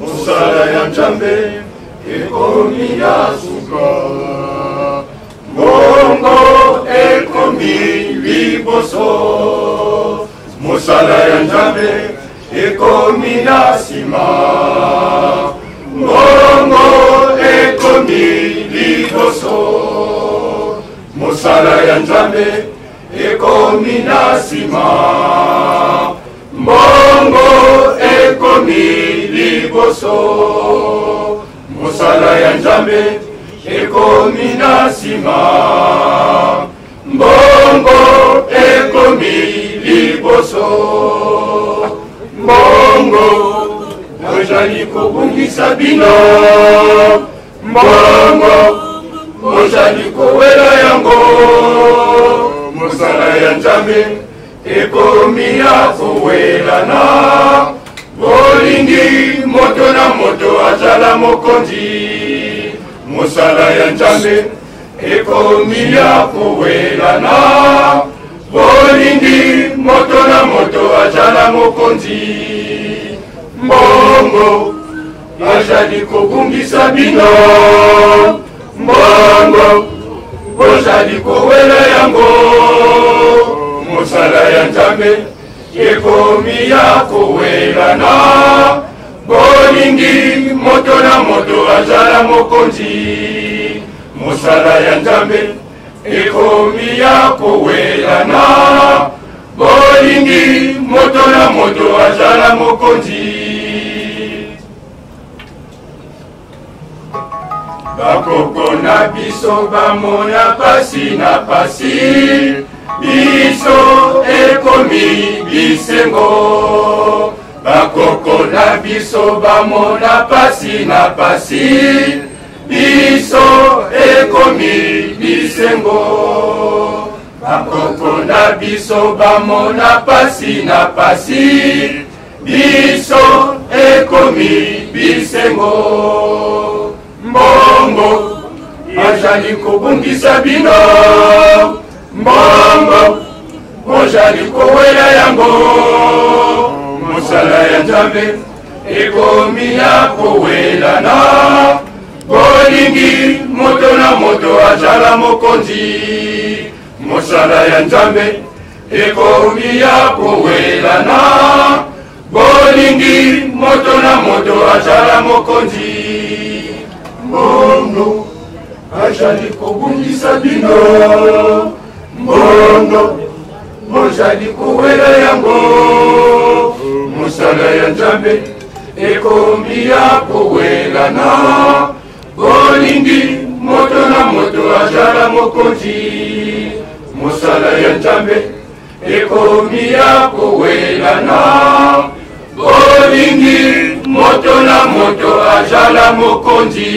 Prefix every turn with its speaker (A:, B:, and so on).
A: mosala ya Nzambe ekomi ya suka, bongo ekomi liboso. Mosala ya Nzambe ekomi na sima, bongo ekomi liboso. Mosala ya Nzambe ekomi na sima, bongo ekomi liboso. Mosala ya Nzambe ekomi na sima, bongo ekomi liboso. Bongo ozali kobungisa bino, bongo ozali kowela yango. Mosala ya Nzambe ekomi ya kowelana, bolingi moto na moto azala mokonzi. Mosala ya Nzambe ekomi ya kowelana, bolingi moto na moto azala mokonzi. Mbongo azali kobungisa bino, mbongo ozali kowela yango. Mosala ya Nzambe ekomi ya kowelana, bolingi moto na moto azala mokonzi. Mosala ya Nzambe ekomi ya kowelana, bolingi moto na moto azala mokonzi. Bakoko na biso bamona pasi na pasi, biso ekomi bisengo. Bakoko na biso bamona pasi na pasi, biso ekomi bisengo. Bakoko na biso bamona pasi na pasi, biso ekomi bisengo. Mbongo azali kobungisa bino, mbongo ozali kowela yango. Mosala ya Nzambe ekomi ya kowelana, bolingi moto na moto azala mokonzi. Mosala ya Nzambe ekomi ya kowelana, bolingi moto na moto azala mokonzi. Mbongo azali kobungisa bino, mbongo ozali kowela yango. Mosala ya Nzambe ekomi ya kowelana, bolingi moto na moto azala mokonzi. Mosala ya Nzambe ekomi ya kowelana, bolingi moto na moto azala mokonzi.